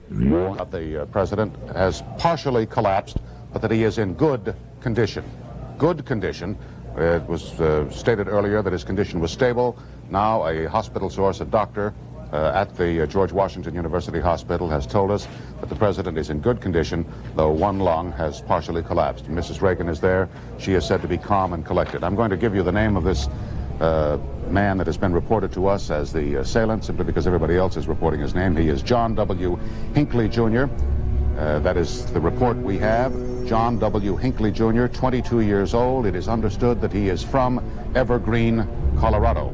The president has partially collapsed, but that he is in good condition. Good condition. It was stated earlier that his condition was stable. Now a hospital source, a doctor at the George Washington University Hospital, has told us that the president is in good condition, though one lung has partially collapsed. And Mrs. Reagan is there. She is said to be calm and collected. I'm going to give you the name of this man that has been reported to us as the assailant, simply because everybody else is reporting his name. He is John W. Hinckley Jr. That is the report we have. John W. Hinckley Jr., 22 years old. It is understood that he is from Evergreen, Colorado.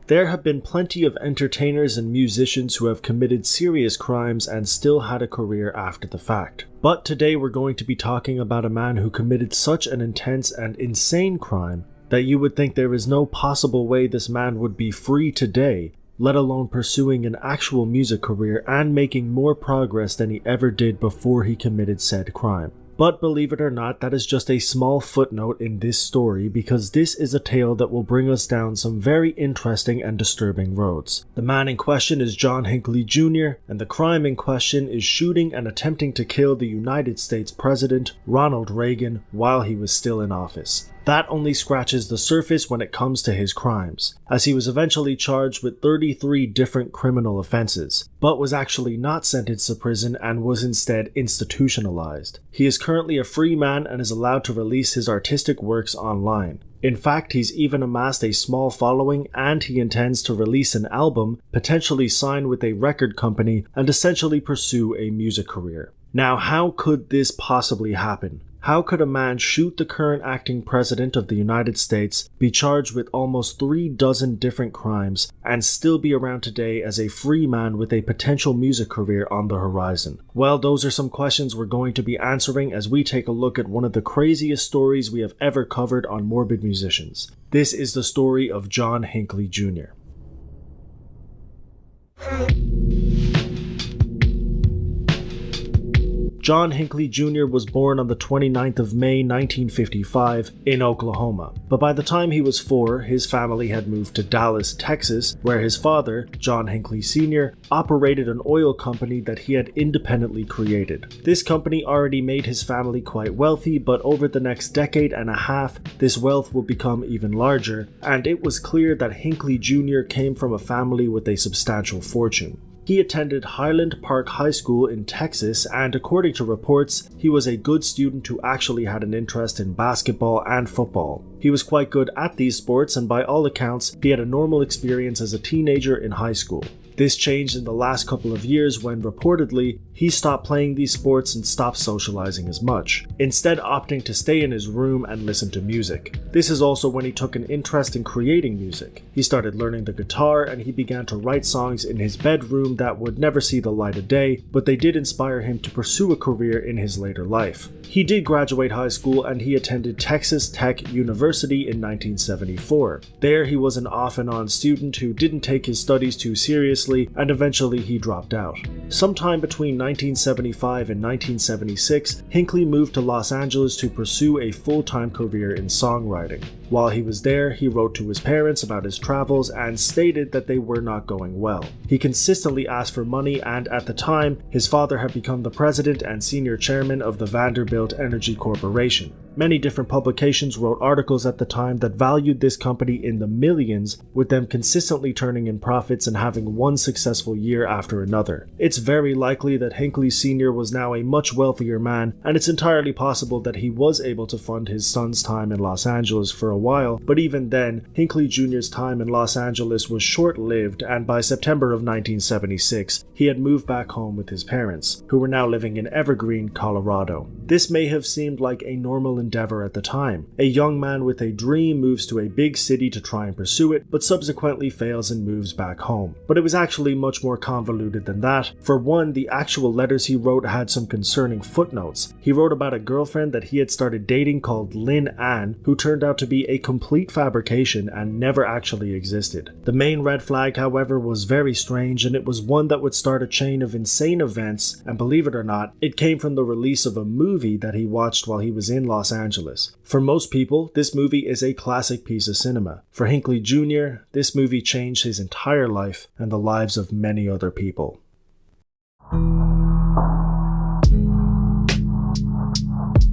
There have been plenty of entertainers and musicians who have committed serious crimes and still had a career after the fact. But today we're going to be talking about a man who committed such an intense and insane crime that you would think there is no possible way this man would be free today, let alone pursuing an actual music career and making more progress than he ever did before he committed said crime. But believe it or not, that is just a small footnote in this story, because this is a tale that will bring us down some very interesting and disturbing roads. The man in question is John Hinckley Jr., and the crime in question is shooting and attempting to kill the United States President Ronald Reagan while he was still in office. That only scratches the surface when it comes to his crimes, as he was eventually charged with 33 different criminal offenses, but was actually not sentenced to prison and was instead institutionalized. He is currently a free man and is allowed to release his artistic works online. In fact, he's even amassed a small following, and he intends to release an album, potentially sign with a record company, and essentially pursue a music career. Now, how could this possibly happen? How could a man shoot the current acting president of the United States, be charged with almost 36 different crimes, and still be around today as a free man with a potential music career on the horizon? Well, those are some questions we're going to be answering as we take a look at one of the craziest stories we have ever covered on Morbid Musicians. This is the story of John Hinckley Jr. John Hinckley Jr. was born on the 29th of May 1955 in Oklahoma, but by the time he was 4, his family had moved to Dallas, Texas, where his father, John Hinckley Sr., operated an oil company that he had independently created. This company already made his family quite wealthy, but over the next decade and a half, this wealth would become even larger, and it was clear that Hinckley Jr. came from a family with a substantial fortune. He attended Highland Park High School in Texas, and according to reports, he was a good student who actually had an interest in basketball and football. He was quite good at these sports, and by all accounts, he had a normal experience as a teenager in high school. This changed in the last couple of years when, reportedly, he stopped playing these sports and stopped socializing as much, instead opting to stay in his room and listen to music. This is also when he took an interest in creating music. He started learning the guitar, and he began to write songs in his bedroom that would never see the light of day, but they did inspire him to pursue a career in his later life. He did graduate high school, and he attended Texas Tech University in 1974. There he was an off and on student who didn't take his studies too seriously, and eventually he dropped out. Sometime between 1975 and 1976, Hinckley moved to Los Angeles to pursue a full-time career in songwriting. While he was there, he wrote to his parents about his travels and stated that they were not going well. He consistently asked for money, and at the time, his father had become the president and senior chairman of the Vanderbilt Energy Corporation. Many different publications wrote articles at the time that valued this company in the millions, with them consistently turning in profits and having one successful year after another. It's very likely that Hinckley Sr. was now a much wealthier man, and it's entirely possible that he was able to fund his son's time in Los Angeles for a while, but even then, Hinckley Jr.'s time in Los Angeles was short-lived, and by September of 1976, he had moved back home with his parents, who were now living in Evergreen, Colorado. This may have seemed like a normal endeavor at the time. A young man with a dream moves to a big city to try and pursue it, but subsequently fails and moves back home. But it was actually much more convoluted than that. For one, the actual letters he wrote had some concerning footnotes. He wrote about a girlfriend that he had started dating called Lynn Ann, who turned out to be a complete fabrication and never actually existed. The main red flag, however, was very strange, and it was one that would start a chain of insane events, and believe it or not, it came from the release of a movie that he watched while he was in Los Angeles. For most people, this movie is a classic piece of cinema. For Hinckley Jr., this movie changed his entire life and the lives of many other people.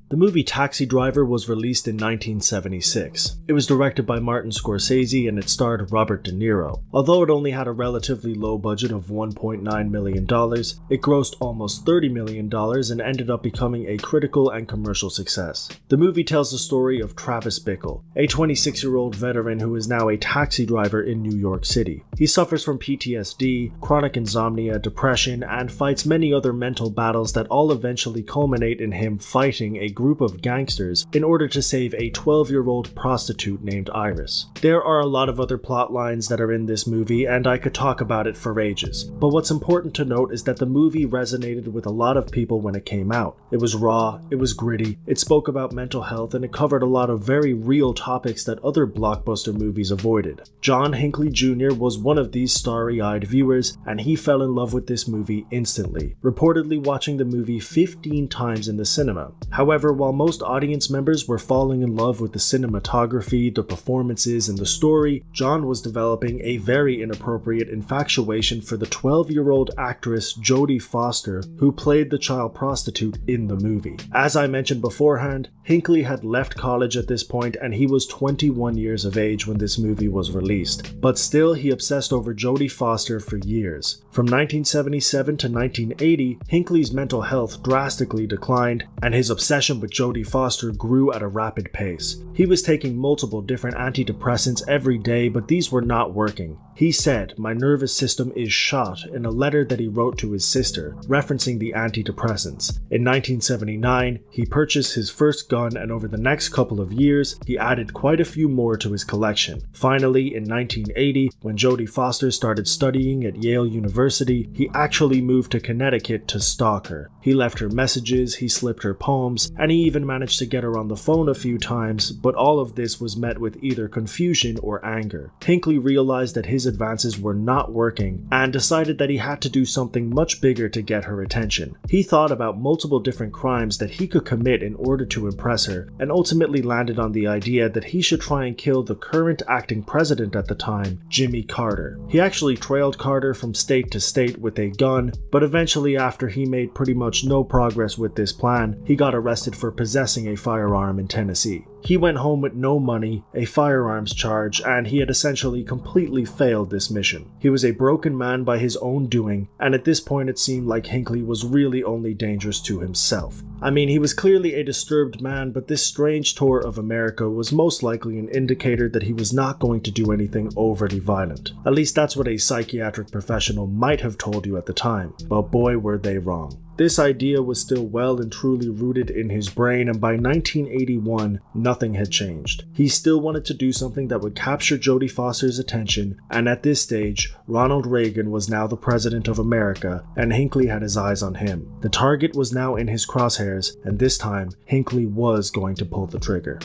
The movie Taxi Driver was released in 1976. It was directed by Martin Scorsese and it starred Robert De Niro. Although it only had a relatively low budget of $1.9 million, it grossed almost $30 million and ended up becoming a critical and commercial success. The movie tells the story of Travis Bickle, a 26-year-old veteran who is now a taxi driver in New York City. He suffers from PTSD, chronic insomnia, depression, and fights many other mental battles that all eventually culminate in him fighting a group of gangsters in order to save a 12-year-old prostitute named Iris. There are a lot of other plot lines that are in this movie, and I could talk about it for ages. But what's important to note is that the movie resonated with a lot of people when it came out. It was raw, it was gritty, it spoke about mental health, and it covered a lot of very real topics that other blockbuster movies avoided. John Hinckley Jr. was one of these starry-eyed viewers, and he fell in love with this movie instantly, reportedly watching the movie 15 times in the cinema. However, while most audience members were falling in love with the cinematography, the performances, and the story, John was developing a very inappropriate infatuation for the 12-year-old actress Jodie Foster, who played the child prostitute in the movie. As I mentioned beforehand, Hinckley had left college at this point and he was 21 years of age when this movie was released. But still, he obsessed over Jodie Foster for years. From 1977 to 1980, Hinckley's mental health drastically declined and his obsession with Jodie Foster grew at a rapid pace. He was taking multiple different antidepressants every day, but these were not working. He said, "My nervous system is shot," in a letter that he wrote to his sister, referencing the antidepressants. In 1979, he purchased his first gun, and over the next couple of years, he added quite a few more to his collection. Finally, in 1980, when Jodie Foster started studying at Yale University, he actually moved to Connecticut to stalk her. He left her messages, he slipped her poems, and he even managed to get her on the phone a few times, but all of this was met with either confusion or anger. Hinckley realized that his advances were not working and decided that he had to do something much bigger to get her attention. He thought about multiple different crimes that he could commit in order to impress her, and ultimately landed on the idea that he should try and kill the current acting president at the time, Jimmy Carter. He actually trailed Carter from state to state with a gun, but eventually, after he made pretty much no progress with this plan, he got arrested for possessing a firearm in Tennessee. He went home with no money, a firearms charge, and he had essentially completely failed this mission. He was a broken man by his own doing, and at this point it seemed like Hinckley was really only dangerous to himself. I mean, he was clearly a disturbed man, but this strange tour of America was most likely an indicator that he was not going to do anything overly violent. At least that's what a psychiatric professional might have told you at the time, but boy were they wrong. This idea was still well and truly rooted in his brain, and by 1981, nothing had changed. He still wanted to do something that would capture Jodie Foster's attention, and at this stage, Ronald Reagan was now the President of America, and Hinckley had his eyes on him. The target was now in his crosshairs, and this time, Hinckley was going to pull the trigger.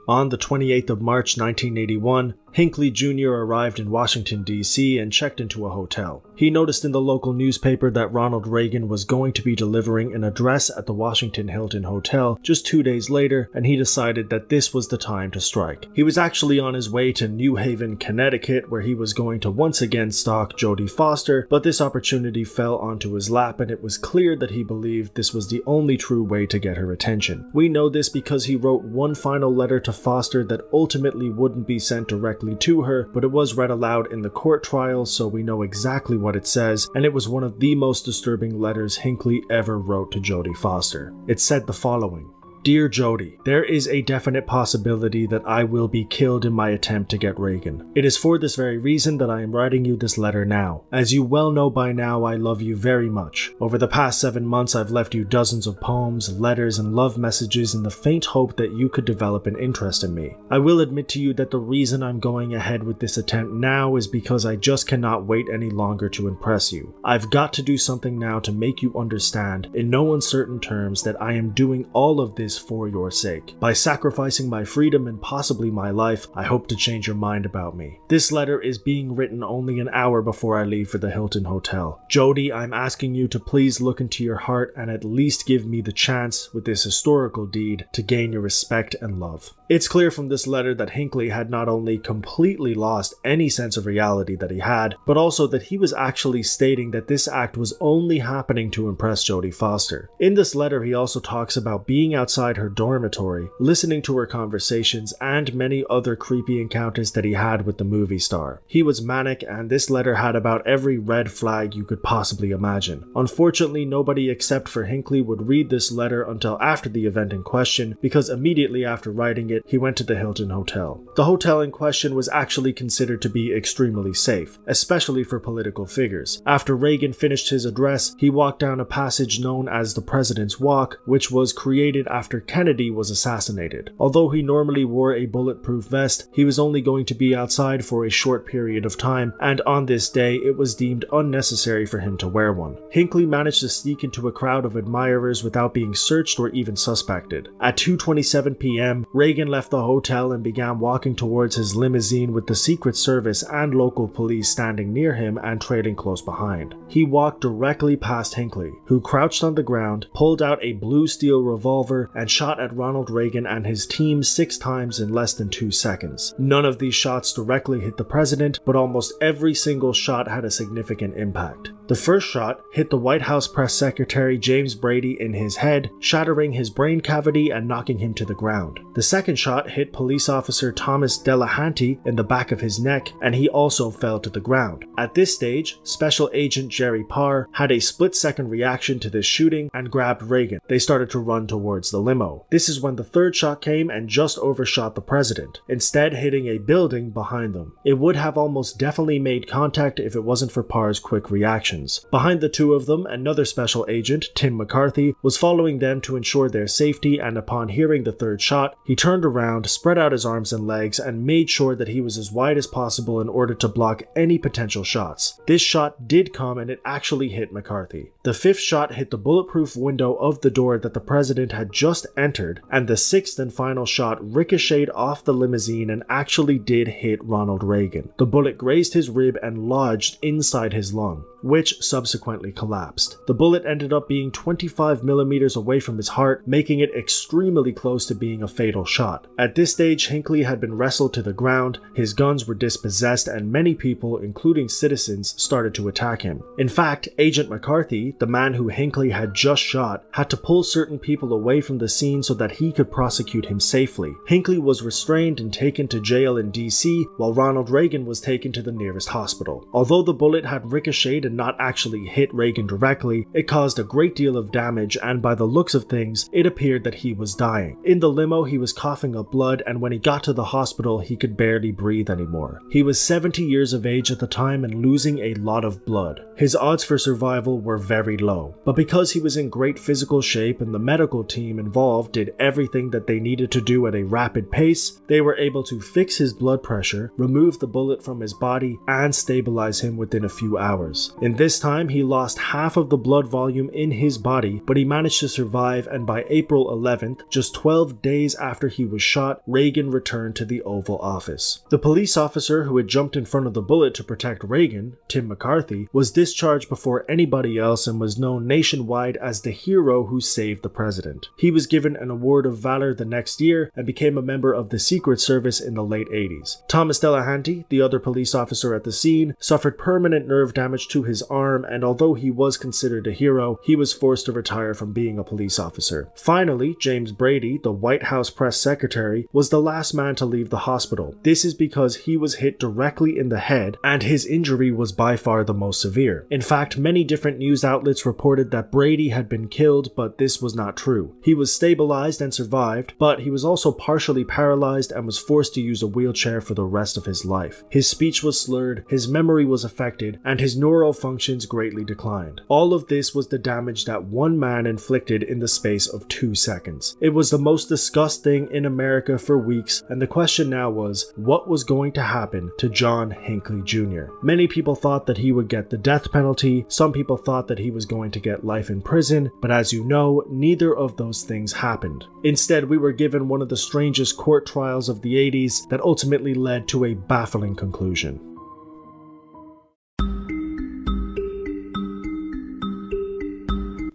On the 28th of March 1981, Hinckley Jr. arrived in Washington, D.C. and checked into a hotel. He noticed in the local newspaper that Ronald Reagan was going to be delivering an address at the Washington Hilton Hotel just 2 days later, and he decided that this was the time to strike. He was actually on his way to New Haven, Connecticut, where he was going to once again stalk Jodie Foster, but this opportunity fell onto his lap, and it was clear that he believed this was the only true way to get her attention. We know this because he wrote one final letter to Foster that ultimately wouldn't be sent directly to her, but it was read aloud in the court trial, so we know exactly what it says, and it was one of the most disturbing letters Hinckley ever wrote to Jodie Foster. It said the following: Dear Jodie, there is a definite possibility that I will be killed in my attempt to get Reagan. It is for this very reason that I am writing you this letter now. As you well know by now, I love you very much. Over the past 7 months, I've left you dozens of poems, letters, and love messages in the faint hope that you could develop an interest in me. I will admit to you that the reason I'm going ahead with this attempt now is because I just cannot wait any longer to impress you. I've got to do something now to make you understand, in no uncertain terms, that I am doing all of this for your sake. By sacrificing my freedom and possibly my life, I hope to change your mind about me. This letter is being written only an hour before I leave for the Hilton Hotel. Jodie, I'm asking you to please look into your heart and at least give me the chance, with this historical deed, to gain your respect and love. It's clear from this letter that Hinckley had not only completely lost any sense of reality that he had, but also that he was actually stating that this act was only happening to impress Jodie Foster. In this letter, he also talks about being outside her dormitory, listening to her conversations, and many other creepy encounters that he had with the movie star. He was manic, and this letter had about every red flag you could possibly imagine. Unfortunately, nobody except for Hinckley would read this letter until after the event in question, because immediately after writing it, he went to the Hilton Hotel. The hotel in question was actually considered to be extremely safe, especially for political figures. After Reagan finished his address, he walked down a passage known as the President's Walk, which was created after Kennedy was assassinated. Although he normally wore a bulletproof vest, he was only going to be outside for a short period of time, and on this day it was deemed unnecessary for him to wear one. Hinckley managed to sneak into a crowd of admirers without being searched or even suspected. At 2:27 p.m., Reagan left the hotel and began walking towards his limousine with the Secret Service and local police standing near him and trailing close behind. He walked directly past Hinckley, who crouched on the ground, pulled out a blue steel revolver, and shot at Ronald Reagan and his team 6 times in less than 2 seconds. None of these shots directly hit the president, but almost every single shot had a significant impact. The first shot hit the White House press secretary James Brady in his head, shattering his brain cavity and knocking him to the ground. The second shot hit police officer Thomas Delahanty in the back of his neck, and he also fell to the ground. At this stage, Special Agent Jerry Parr had a split-second reaction to this shooting and grabbed Reagan. They started to run towards the limo. This is when the third shot came and just overshot the president, instead hitting a building behind them. It would have almost definitely made contact if it wasn't for Parr's quick reaction. Behind the two of them, another special agent, Tim McCarthy, was following them to ensure their safety, and upon hearing the third shot, he turned around, spread out his arms and legs, and made sure that he was as wide as possible in order to block any potential shots. This shot did come, and it actually hit McCarthy. The fifth shot hit the bulletproof window of the door that the president had just entered, and the sixth and final shot ricocheted off the limousine and actually did hit Ronald Reagan. The bullet grazed his rib and lodged inside his lung, which subsequently collapsed. The bullet ended up being 25 millimeters away from his heart, making it extremely close to being a fatal shot. At this stage, Hinckley had been wrestled to the ground, his guns were dispossessed, and many people, including citizens, started to attack him. In fact, Agent McCarthy, the man who Hinckley had just shot, had to pull certain people away from the scene so that he could prosecute him safely. Hinckley was restrained and taken to jail in DC, while Ronald Reagan was taken to the nearest hospital. Although the bullet had ricocheted and not actually hit Reagan directly, it caused a great deal of damage, and by the looks of things, it appeared that he was dying. In the limo, he was coughing up blood, and when he got to the hospital, he could barely breathe anymore. He was 70 years of age at the time and losing a lot of blood. His odds for survival were very low, but because he was in great physical shape and the medical team involved did everything that they needed to do at a rapid pace, they were able to fix his blood pressure, remove the bullet from his body, and stabilize him within a few hours. In this time, he lost half of the blood volume in his body, but he managed to survive, and by April 11th, just 12 days after he was shot, Reagan returned to the Oval Office. The police officer who had jumped in front of the bullet to protect Reagan, Tim McCarthy, was discharged before anybody else and was known nationwide as the hero who saved the president. He was given an Award of Valor the next year and became a member of the Secret Service in the late 80s. Thomas Delahanty, the other police officer at the scene, suffered permanent nerve damage to his arm, and although he was considered a hero, he was forced to retire from being a police officer. Finally, James Brady, the White House press secretary, was the last man to leave the hospital. This is because he was hit directly in the head, and his injury was by far the most severe. In fact, many different news outlets reported that Brady had been killed, but this was not true. He was stabilized and survived, but he was also partially paralyzed and was forced to use a wheelchair for the rest of his life. His speech was slurred, his memory was affected, and his neural functions greatly declined. All of this was the damage that one man inflicted in the space of 2 seconds. It was the most discussed thing in America for weeks, and the question now was, what was going to happen to John Hinckley Jr.? Many people thought that he would get the death penalty, some people thought that he was going to get life in prison, but as you know, neither of those things happened. Instead, we were given one of the strangest court trials of the 80s that ultimately led to a baffling conclusion.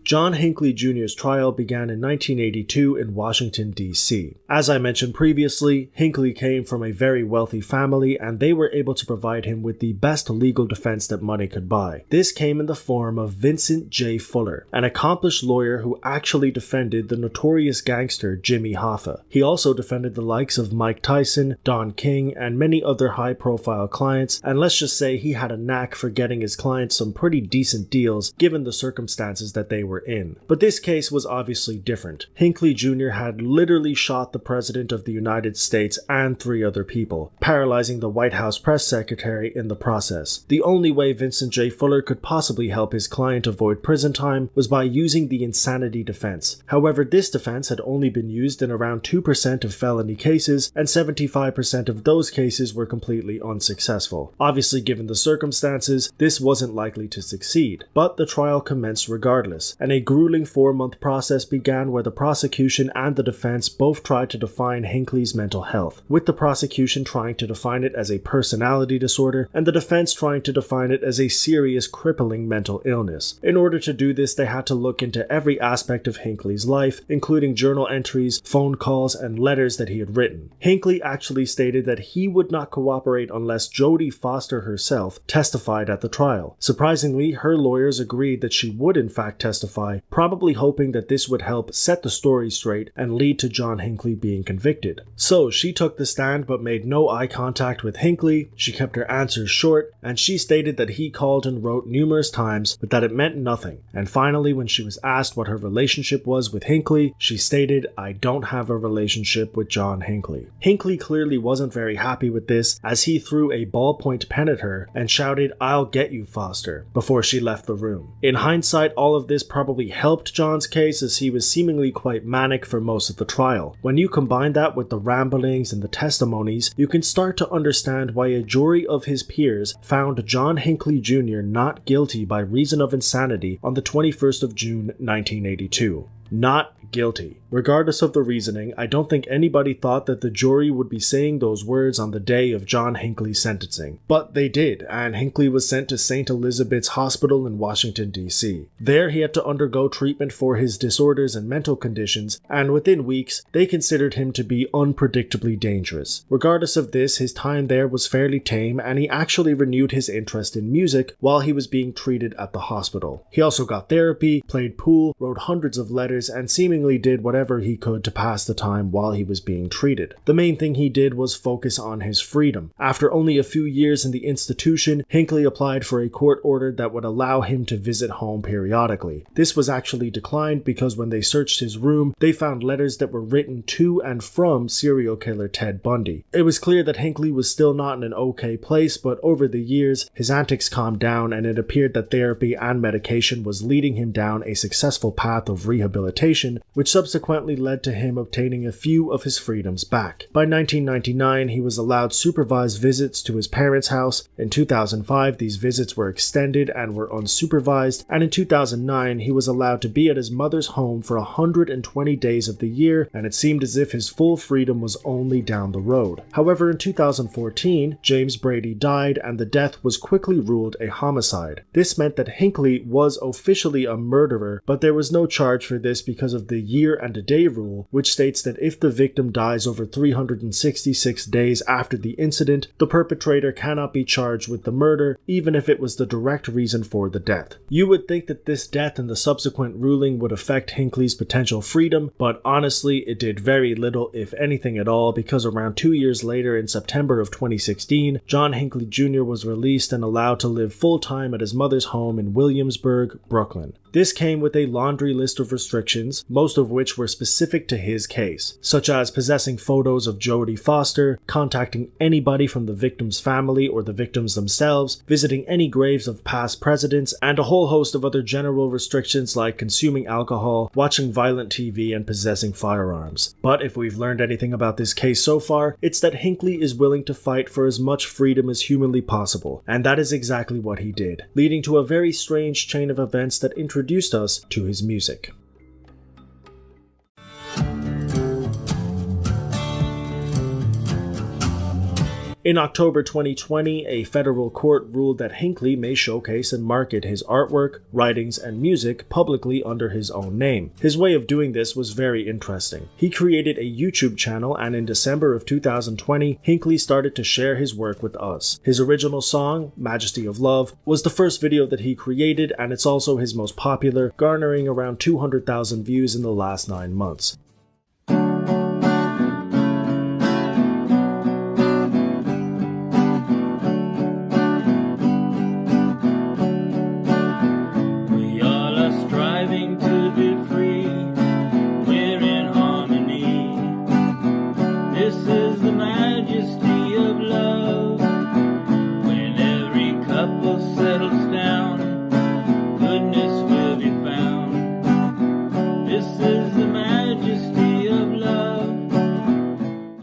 John Hinckley Jr.'s trial began in 1982 in Washington, D.C. As I mentioned previously, Hinckley came from a very wealthy family, and they were able to provide him with the best legal defense that money could buy. This came in the form of Vincent J. Fuller, an accomplished lawyer who actually defended the notorious gangster Jimmy Hoffa. He also defended the likes of Mike Tyson, Don King, and many other high-profile clients, and let's just say he had a knack for getting his clients some pretty decent deals given the circumstances that they were in. But this case was obviously different. Hinckley Jr. had literally shot the President of the United States and 3 other people, paralyzing the White House press secretary in the process. The only way Vincent J. Fuller could possibly help his client avoid prison time was by using the insanity defense. However, this defense had only been used in around 2% of felony cases, and 75% of those cases were completely unsuccessful. Obviously, given the circumstances, this wasn't likely to succeed, but the trial commenced regardless, and a grueling 4-month process began where the prosecution and the defense both tried to define Hinckley's mental health, with the prosecution trying to define it as a personality disorder and the defense trying to define it as a serious crippling mental illness. In order to do this, they had to look into every aspect of Hinckley's life, including journal entries, phone calls, and letters that he had written. Hinckley actually stated that he would not cooperate unless Jodie Foster herself testified at the trial. Surprisingly, her lawyers agreed that she would in fact testify, probably hoping that this would help set the story straight and lead to John Hinckley being convicted. So she took the stand but made no eye contact with Hinckley, she kept her answers short, and she stated that he called and wrote numerous times but that it meant nothing. And finally, when she was asked what her relationship was with Hinckley, she stated, "I don't have a relationship with John Hinckley." Hinckley clearly wasn't very happy with this, as he threw a ballpoint pen at her and shouted, "I'll get you, Foster," before she left the room. In hindsight, all of this probably helped John's case, as he was seemingly quite manic for most of the trial. When you combine that with the ramblings and the testimonies, you can start to understand why a jury of his peers found John Hinckley Jr. not guilty by reason of insanity on the 21st of June 1982. Not guilty. Regardless of the reasoning, I don't think anybody thought that the jury would be saying those words on the day of John Hinckley's sentencing. But they did, and Hinckley was sent to St. Elizabeth's Hospital in Washington, D.C. There he had to undergo treatment for his disorders and mental conditions, and within weeks, they considered him to be unpredictably dangerous. Regardless of this, his time there was fairly tame, and he actually renewed his interest in music while he was being treated at the hospital. He also got therapy, played pool, wrote hundreds of letters, and seemingly did whatever he could to pass the time while he was being treated. The main thing he did was focus on his freedom. After only a few years in the institution, Hinckley applied for a court order that would allow him to visit home periodically. This was actually declined because when they searched his room, they found letters that were written to and from serial killer Ted Bundy. It was clear that Hinckley was still not in an okay place, but over the years, his antics calmed down, and it appeared that therapy and medication was leading him down a successful path of rehabilitation, which subsequently led to him obtaining a few of his freedoms back. By 1999, he was allowed supervised visits to his parents' house. In 2005, these visits were extended and were unsupervised, and in 2009, he was allowed to be at his mother's home for 120 days of the year, and it seemed as if his full freedom was only down the road. However, in 2014, James Brady died, and the death was quickly ruled a homicide. This meant that Hinckley was officially a murderer, but there was no charge for this because of the year and a day rule, which states that if the victim dies over 366 days after the incident, the perpetrator cannot be charged with the murder, even if it was the direct reason for the death. You would think that this death and the subsequent ruling would affect Hinckley's potential freedom, but honestly, it did very little, if anything at all, because around 2 years later, in September of 2016, John Hinckley Jr. was released and allowed to live full-time at his mother's home in Williamsburg, Brooklyn. This came with a laundry list of restrictions, most of which were specific to his case, such as possessing photos of Jodie Foster, contacting anybody from the victim's family or the victims themselves, visiting any graves of past presidents, and a whole host of other general restrictions like consuming alcohol, watching violent TV, and possessing firearms. But if we've learned anything about this case so far, it's that Hinckley is willing to fight for as much freedom as humanly possible, and that is exactly what he did, leading to a very strange chain of events that introduced us to his music. In October 2020, a federal court ruled that Hinckley may showcase and market his artwork, writings, and music publicly under his own name. His way of doing this was very interesting. He created a YouTube channel, and in December of 2020, Hinckley started to share his work with us. His original song, Majesty of Love, was the first video that he created, and it's also his most popular, garnering around 200,000 views in the last 9 months.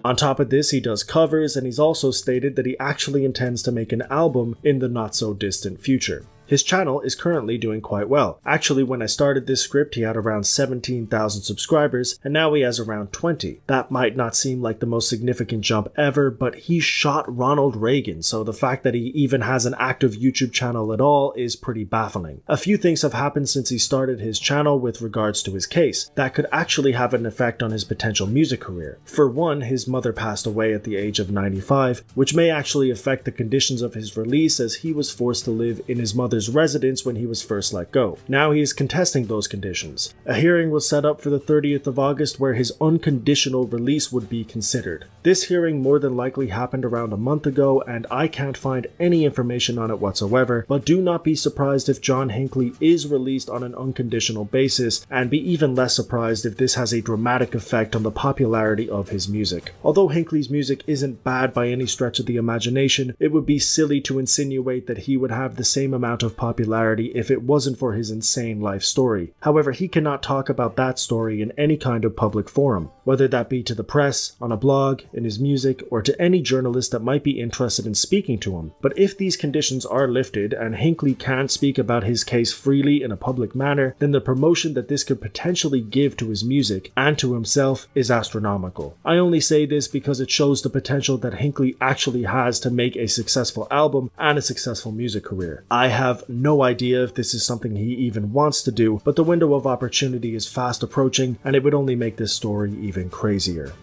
On top of this, he does covers, and he's also stated that he actually intends to make an album in the not-so-distant future. His channel is currently doing quite well. Actually, when I started this script, he had around 17,000 subscribers, and now he has around 20. That might not seem like the most significant jump ever, but he shot Ronald Reagan, so the fact that he even has an active YouTube channel at all is pretty baffling. A few things have happened since he started his channel with regards to his case that could actually have an effect on his potential music career. For one, his mother passed away at the age of 95, which may actually affect the conditions of his release, as he was forced to live in his mother's residence when he was first let go. Now he is contesting those conditions. A hearing was set up for the 30th of August where his unconditional release would be considered. This hearing more than likely happened around a month ago, and I can't find any information on it whatsoever, but do not be surprised if John Hinckley is released on an unconditional basis, and be even less surprised if this has a dramatic effect on the popularity of his music. Although Hinckley's music isn't bad by any stretch of the imagination, it would be silly to insinuate that he would have the same amount of popularity if it wasn't for his insane life story. However, he cannot talk about that story in any kind of public forum, whether that be to the press, on a blog, in his music, or to any journalist that might be interested in speaking to him. But if these conditions are lifted and Hinckley can speak about his case freely in a public manner, then the promotion that this could potentially give to his music and to himself is astronomical. I only say this because it shows the potential that Hinckley actually has to make a successful album and a successful music career. I have no idea if this is something he even wants to do, but the window of opportunity is fast approaching, and it would only make this story even crazier.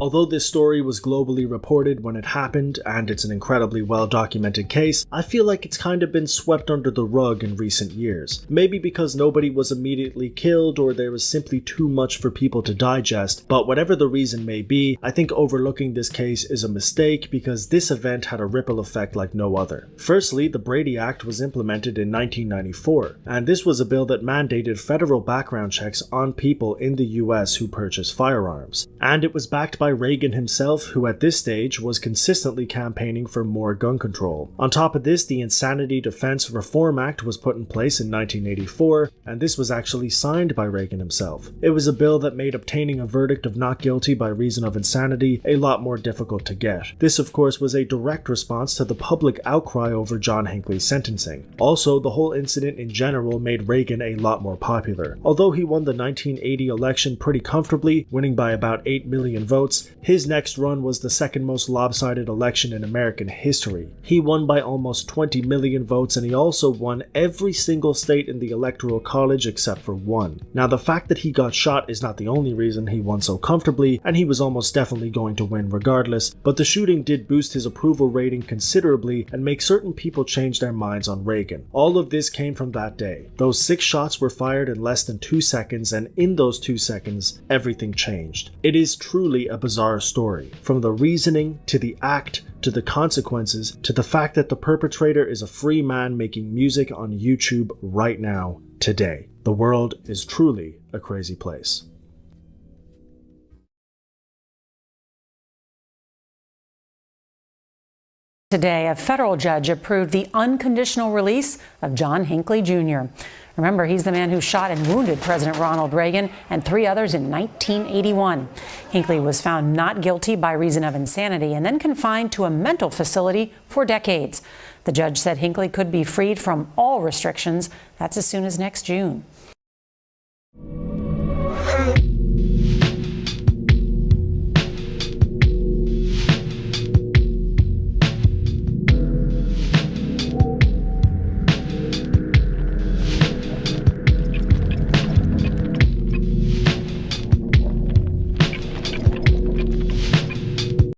Although this story was globally reported when it happened, and it's an incredibly well-documented case, I feel like it's kind of been swept under the rug in recent years. Maybe because nobody was immediately killed, or there was simply too much for people to digest, but whatever the reason may be, I think overlooking this case is a mistake because this event had a ripple effect like no other. Firstly, the Brady Act was implemented in 1994, and this was a bill that mandated federal background checks on people in the US who purchase firearms. And it was backed by Reagan himself, who at this stage was consistently campaigning for more gun control. On top of this, the Insanity Defense Reform Act was put in place in 1984, and this was actually signed by Reagan himself. It was a bill that made obtaining a verdict of not guilty by reason of insanity a lot more difficult to get. This, of course, was a direct response to the public outcry over John Hinckley's sentencing. Also, the whole incident in general made Reagan a lot more popular. Although he won the 1980 election pretty comfortably, winning by about 8 million votes, States. His next run was the second most lopsided election in American history. He won by almost 20 million votes, and he also won every single state in the Electoral College except for one. Now, the fact that he got shot is not the only reason he won so comfortably, and he was almost definitely going to win regardless, but the shooting did boost his approval rating considerably and make certain people change their minds on Reagan. All of this came from that day. Those 6 shots were fired in less than 2 seconds, and in those 2 seconds, everything changed. It is truly a bizarre story. From the reasoning, to the act, to the consequences, to the fact that the perpetrator is a free man making music on YouTube right now, today. The world is truly a crazy place. Today, a federal judge approved the unconditional release of John Hinckley Jr. Remember, he's the man who shot and wounded President Ronald Reagan and 3 others in 1981. Hinckley was found not guilty by reason of insanity and then confined to a mental facility for decades. The judge said Hinckley could be freed from all restrictions. That's as soon as next June.